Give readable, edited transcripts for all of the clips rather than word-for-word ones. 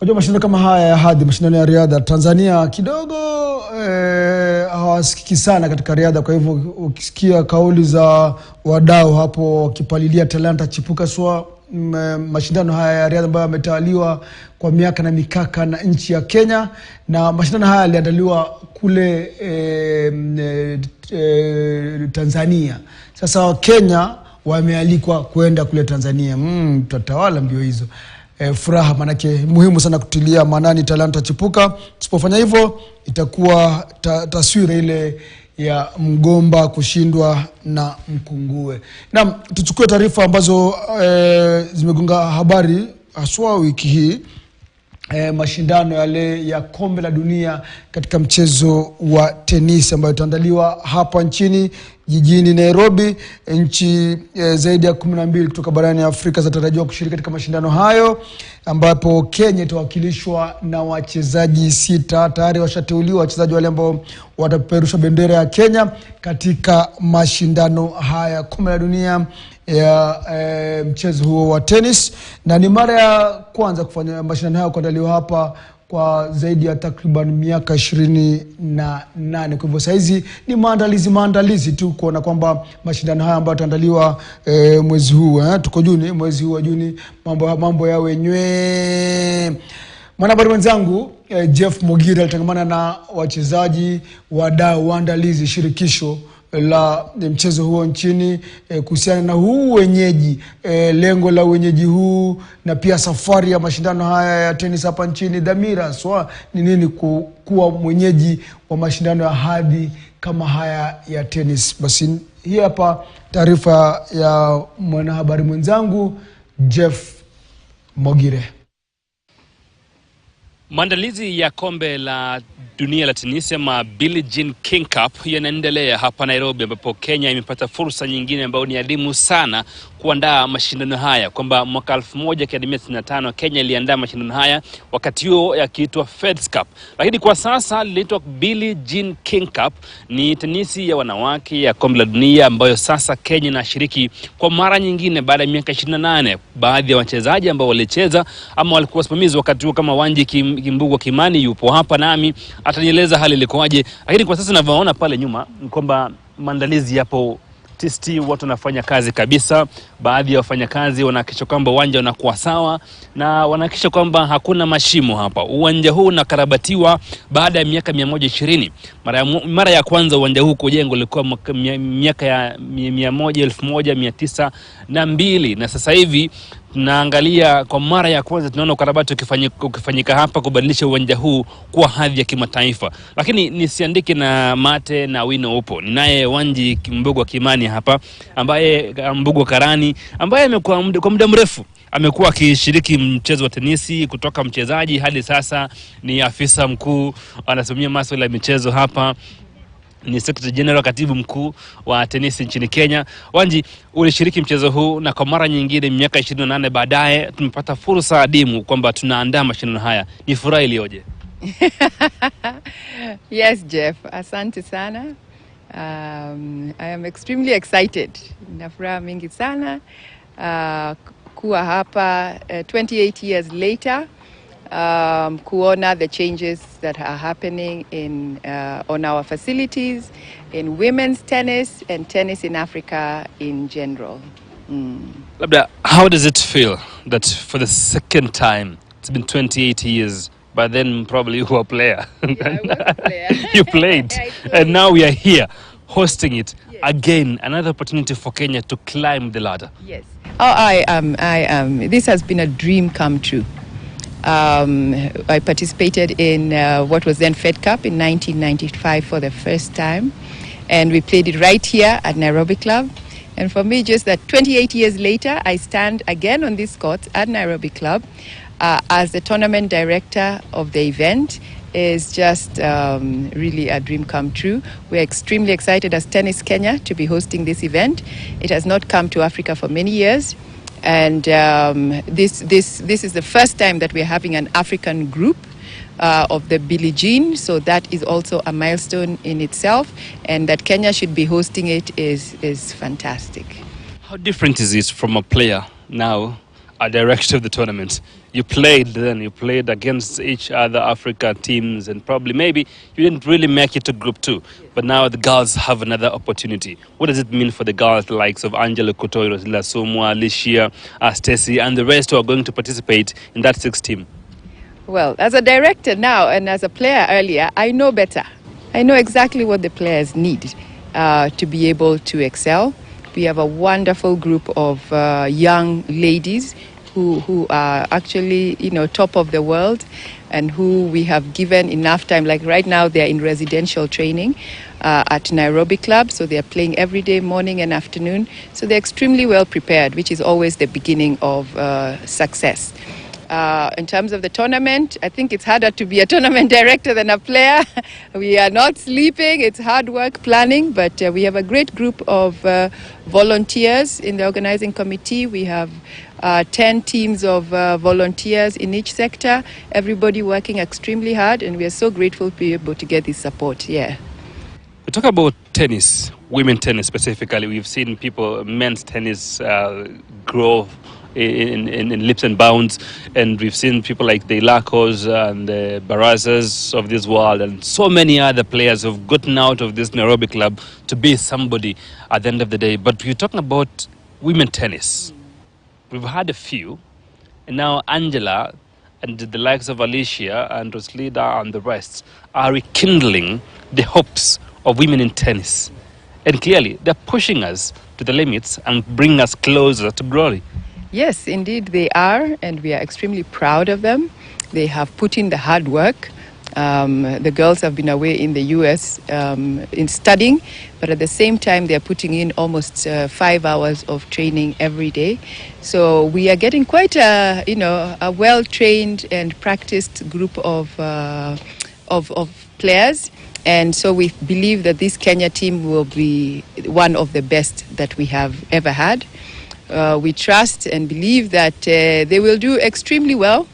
Wajua mashindano kama haya ya hadhi, mashindano ya riadha, Tanzania kidogo hawasikiki sana katika riadha. Kwa hivyo ukisikia kauli za wadau hapo wakipalilia talanta chipuka swa mashindano haya ya riadha ambayo yametawaliwa kwa miaka na mikaka na nchi ya Kenya, na mashindano haya yaliandaliwa kule Tanzania. Sasa Kenya wamealikwa kwenda kule Tanzania. Tutatawala mbio hizo. Furaha, manake muhimu sana kutilia maanani talanta chipuka. Tusipofanya hivyo itakuwa taswira ile ya mgomba kushindwa na mkungue. Naam, tuchukue taarifa ambazo zimegonga habari haswa wiki hii. Mashindano yale ya kombe la dunia katika mchezo wa tenisi ambayo itaandaliwa hapa nchini jijini Nairobi. Nchi zaidi ya 12 kutoka barani Afrika zinatarajiwa kushiriki katika mashindano hayo, ambapo Kenya itawakilishwa na wachezaji 6. Tayari washateuliwa wachezaji wale ambao watapeperusha bendera ya Kenya katika mashindano haya kombe la dunia ya mchezo huo wa tennis, na ni mara ya kwanza kufanya mashindano hayo kuandaliwa hapa kwa zaidi ya takriban miaka 28. Kwa hivyo saizi ni maandalizi tu kuona kwamba mashindano haya ambayo yataandaliwa mwezi huu, tuko Juni, mwezi huu wa Juni, mambo yawe nywe. Mwanahabari mwenzangu Jeff Mogire alitangamana na wachezaji, wadau, waandalizi, shirikisho la mchezo huo nchini kuhusiana na huu wenyeji, lengo la wenyeji huu, na pia safari ya mashindano haya ya tenis hapa nchini. Dhamira ni nini kuwa mwenyeji wa mashindano ya hadhi kama haya ya tenis? Basi hii hapa taarifa ya mwanahabari mwenzangu Jeff Mogire. Maandalizi ya kombe la dunia la tenisi ama Billie Jean King Cup yanaendelea hapa Nairobi, ambapo Kenya imepata fursa nyingine ambayo ni adimu sana kuandaa mashindano haya. Kwamba mwaka 1995 Kenya iliandaa mashindano haya, wakati huo yakiitwa Feds Cup, lakini kwa sasa linaitwa Billie Jean King Cup. Ni tenisi ya wanawake ya kombe la dunia ambayo sasa Kenya inashiriki kwa mara nyingine baada ya miaka 28. Baadhi ya wachezaji ambao walicheza ama walikuwa wasimamizi wakati huo kama Wanji Kimbugo Kimani yupo hapa nami atanieleza hali ilikoaje. Lakini kwa sasa ninavyoona pale nyuma kwamba maandalizi yapo tisti, watu wanafanya kazi kabisa. Baadhi ya wafanyakazi wanahakikisha kwamba uwanja unakuwa sawa na wanahakikisha kwamba hakuna mashimo hapa. Uwanja huu unakarabatiwa baada ya miaka 120. Mara ya kwanza uwanja huu kujengwa ulikuwa miaka ya 1902, na sasa hivi tunaangalia kwa mara ya kwanza tunaona ukarabati ukifanyika hapa kubadilisha uwanja huu kuwa hadhi ya kimataifa. Lakini nisiandike na mate na wino upo. Ninaye Wanji Kimbugo Kimani hapa, ambaye Mbugo Karani, ambaye amekuwa kwa muda mrefu amekuwa akishiriki mchezo wa tenisi kutoka mchezaji hadi sasa ni afisa mkuu anasimamia masuala ya michezo hapa. Ni Secretary General, katibu mkuu wa tenisi nchini Kenya. Wanji, ulishiriki mchezo huu na kwa mara nyingine miaka 28 baadaye tumepata fursa adimu kwamba tunaandaa mashindano haya. Ni furaha iliyoje? Yes, Jeff, asante sana. I am extremely excited. Na furaha mingi sana kuwa hapa 28 years later. Kuona the changes that are happening on our facilities, in women's tennis and tennis in Africa in general. Labda, how does it feel that for the second time, it's been 28 years, but then probably you were a player? Yeah, I was a player. You played. And now we are here hosting it. Yes. Again, another opportunity for Kenya to climb the ladder. Yes. I am. This has been a dream come true. I participated in what was then Fed Cup in 1995 for the first time, and we played it right here at Nairobi Club. And for me, just that 28 years later, I stand again on this court at Nairobi Club as the tournament director of the event is just really a dream come true. We're extremely excited as Tennis Kenya to be hosting this event. It has not come to Africa for many years. And this is the first time that we're having an African group of the Billie Jean, so that is also a milestone in itself, and that Kenya should be hosting it is fantastic. How different is it from a player now a director of the tournament. You played against each other Africa teams, and probably maybe you didn't really make it to Group 2. But now the girls have another opportunity. What does it mean for the girls, the likes of Angela Kutoi, Rosila Sumwa, Alicia, Stacy, and the rest who are going to participate in that 6 team? Well, as a director now and as a player earlier, I know better. I know exactly what the players need to be able to excel. We have a wonderful group of young ladies who are actually, top of the world, and who we have given enough time. Like right now, they're in residential training at Nairobi Club, so they're playing every day, morning and afternoon. So they're extremely well prepared, which is always the beginning of success. In terms of the tournament, I think it's harder to be a tournament director than a player. We are not sleeping. It's hard work planning, but we have a great group of volunteers in the organizing committee. We have 10 teams of volunteers in each sector, everybody working extremely hard, and we are so grateful to be able to get this support. Yeah. We talk about tennis, women tennis specifically. We've seen men's tennis grow in leaps and bounds, and we've seen people like the Ilakos and the Barazas of this world and so many other players who've gotten out of this Nairobi club to be somebody at the end of the day. But we're talking about women tennis. We've had a few, and now Angela and the likes of Alicia and Roslida and the rest are rekindling the hopes of women in tennis. And clearly, they're pushing us to the limits and bring us closer to glory. Yes, indeed they are, and we are extremely proud of them. They have put in the hard work. The girls have been away in the US in studying, but at the same time they're putting in almost 5 hours of training every day. So we are getting quite a well-trained and practiced group of players. And so we believe that this Kenya team will be one of the best that we have ever had. We trust and believe that they will do extremely well.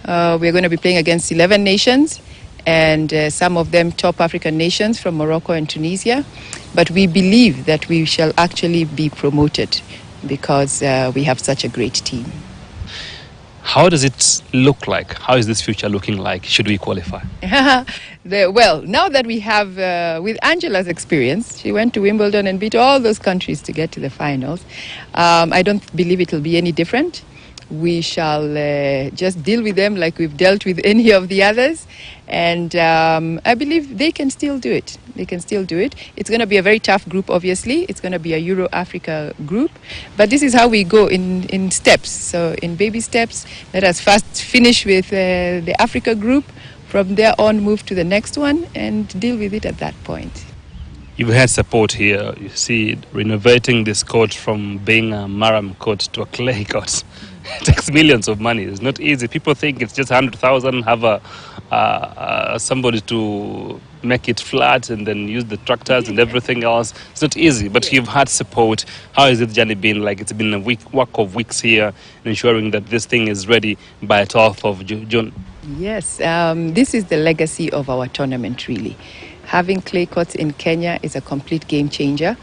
We're going to be playing against 11 nations, and some of them top African nations from Morocco and Tunisia. But we believe that we shall actually be promoted because we have such a great team. How does it look like? How is this future looking like? Should we qualify? Well, now that we have, with Angela's experience, she went to Wimbledon and beat all those countries to get to the finals. I don't believe it will be any different. We shall just deal with them like we've dealt with any of the others. And I believe they can still do it. They can still do it. It's going to be a very tough group, obviously. It's going to be a Euro-Africa group. But this is how we go in steps. So in baby steps, let us first finish with the Africa group. From there on, move to the next one and deal with it at that point. You've had support here. You see, renovating this court from being a Maram court to a clay court. It takes millions of money. It's not easy. People think it's just 100,000, have somebody to make it flat and then use the tractors and everything else. It's not easy, but you've had support. How has the journey been like? It's been a work of weeks here, ensuring that this thing is ready by 12th of June. Yes, this is the legacy of our tournament, really. Having clay courts in Kenya is a complete game changer.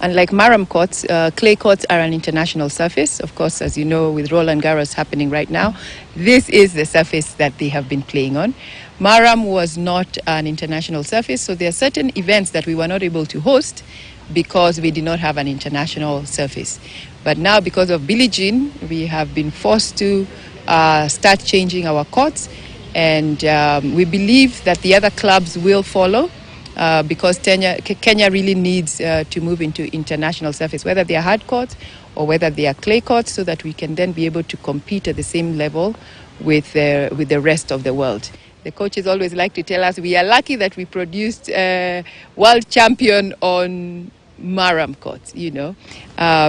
Unlike Maram courts, clay courts are an international surface. Of course, as you know, with Roland Garros happening right now, this is the surface that they have been playing on. Maram was not an international surface, so there are certain events that we were not able to host because we did not have an international surface. But now, because of Billie Jean, we have been forced to start changing our courts, and we believe that the other clubs will follow. Because Kenya really needs to move into international surface, whether they are hard courts or whether they are clay courts, so that we can then be able to compete at the same level with the rest of the world. The coaches always like to tell us we are lucky that we produced a world champion on Maram courts,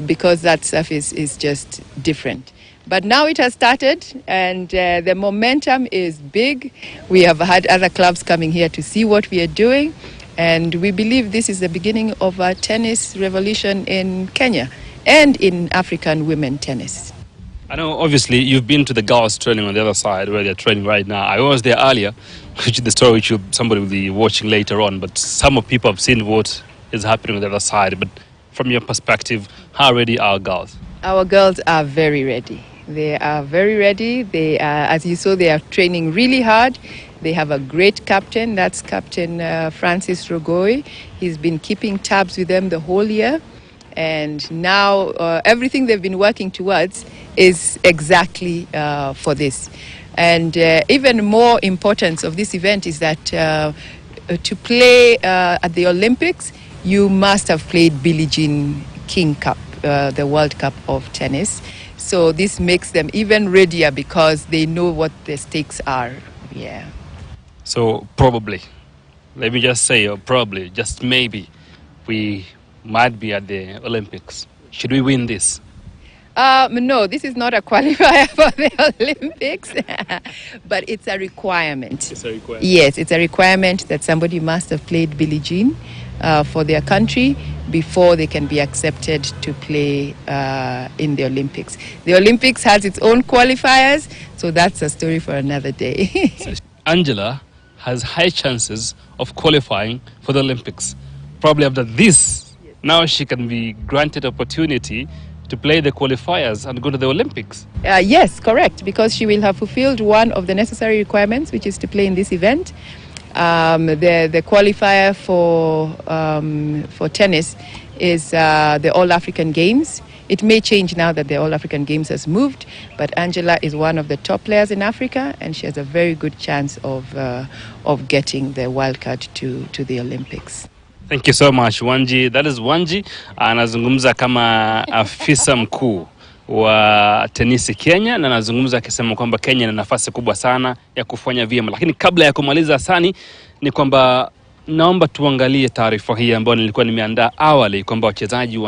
because that surface is just different. But now it has started, and the momentum is big. We have had other clubs coming here to see what we are doing, and we believe this is the beginning of a tennis revolution in Kenya and in African women tennis. I know, obviously, you've been to the girls training on the other side where they're training right now. I was there earlier, which is the story which somebody will be watching later on, but some of people have seen what is happening on the other side. But from your perspective, how ready are girls? Our girls are very ready. They are very ready. They are, as you saw, they are training really hard. They have a great captain. That's Captain Francis Rogoi. He's been keeping tabs with them the whole year. And now everything they've been working towards is exactly for this. And even more importance of this event is that to play at the Olympics, you must have played Billie Jean King Cup, the World Cup of tennis. So this makes them even readier because they know what the stakes are. Yeah. So probably, let me just say, probably, just maybe, we might be at the Olympics. Should we win this? No, this is not a qualifier for the Olympics, but it's a requirement. It's a requirement. Yes, it's a requirement that somebody must have played Billie Jean for their country before they can be accepted to play in the Olympics. The Olympics has its own qualifiers, so that's a story for another day. Angela has high chances of qualifying for the Olympics. Probably after this, now she can be granted opportunity to play the qualifiers and go to the Olympics. Yes, correct, because she will have fulfilled one of the necessary requirements, which is to play in this event. The qualifier for tennis is the All-African Games. It may change now that the All-African Games has moved, but Angela is one of the top players in Africa, and she has a very good chance of getting the wildcard to the Olympics. Thank you so much, Wanji. That is Wanji, anazungumza kama afisa mkuu wa tenisi Kenya, na anazungumza akisema kwamba Kenya ina nafasi kubwa sana ya kufanya vyema. Lakini kabla ya kumaliza Sani, ni kwamba naomba tuangalie taarifa hii ambayo nilikuwa nimeandaa awali kwamba wachezaji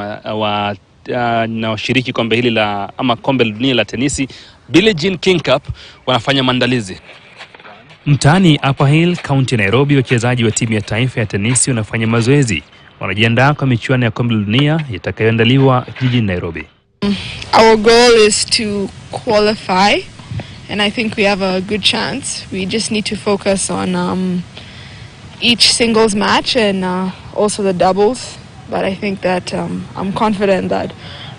na washiriki kombe hili ama kombe la dunia la tenisi Billie Jean King Cup wanafanya maandalizi. Mtaani Upper Hill, County Nairobi, wachezaji wa timu ya taifa ya tenisi wanafanya mazoezi. Wanajiandaa kwa michuano ya kombe la dunia itakayoandaliwa jijini Nairobi. Our goal is to qualify, and I think we have a good chance. We just need to focus on each singles match and also the doubles. But I think that I'm confident that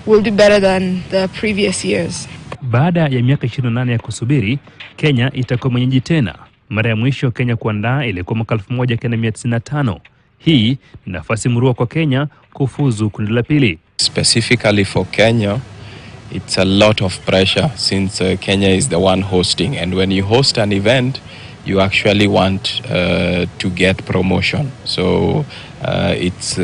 we'll do better than the previous years. Baada ya miaka 28 ya kusubiri, Kenya itakuwa mwenyeji tena. Mara ya mwisho Kenya kuandaa ilikuwa mwaka 1995. Hii ni nafasi murua kwa Kenya kufuzu kundi la pili. Specifically for Kenya, it's a lot of pressure since Kenya is the one hosting, and when you host an event, you actually want to get promotion. So it's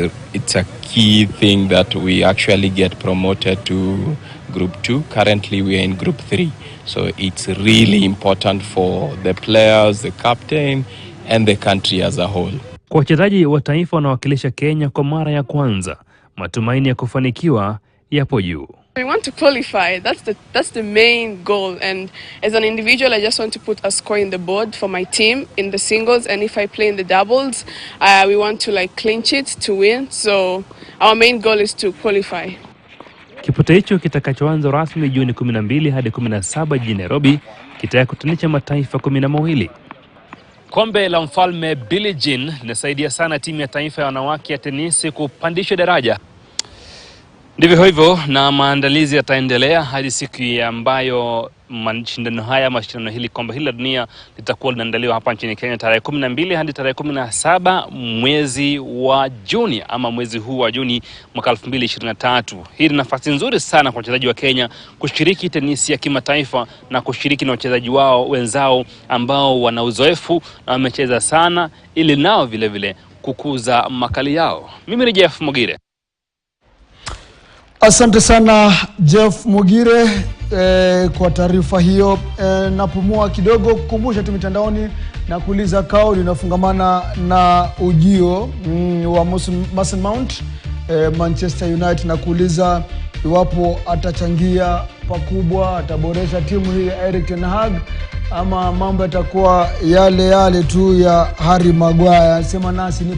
a key thing that we actually get promoted to Group 2. Currently we are in Group 3. So it's really important for the players, the captain, and the country as a whole. Kwa wachezaji wa taifa wanawakilisha Kenya kwa mara ya kwanza, matumaini ya kufanikiwa yapo juu. We want to qualify. That's the main goal, and as an individual I just want to put a score in the board for my team in the singles, and if I play in the doubles we want to clinch it to win. So our main goal is to qualify. Kipute hicho kitakachoanza rasmi Juni 12 hadi 17 jijini Nairobi kitakutanisha mataifa 12. Kombe la mfalme Billie Jean linasaidia sana timu ya taifa ya wanawake ya tenisi kupandisha daraja. Ndivyo hivyo, na maandalizi yataendelea hadi siku ambayo mashindano hili kombe hili la dunia litakuwa linaandaliwa hapa nchini Kenya tarehe 12 hadi tarehe 17 mwezi wa Juni, ama mwezi huu wa Juni mwaka 2023. Hii ni nafasi nzuri sana kwa wachezaji wa Kenya kushiriki tenisi ya kimataifa na kushiriki na wachezaji wao wenzao ambao wana uzoefu na wamecheza sana, ili nao vile vile kukuza makali yao. Mimi ni Jeff Mogire. Asante sana Jeff Mogire kwa taarifa hiyo. Napumua kidogo kukumbusha tu mitandaoni na kuuliza kauli inafungamana na ujio wa Mason Mount Manchester United, na kuuliza iwapo atachangia pakubwa, ataboresha timu hii ya Erik ten Hag, ama mambo yatakuwa yale tu ya Harry Maguire. Sema nasi ni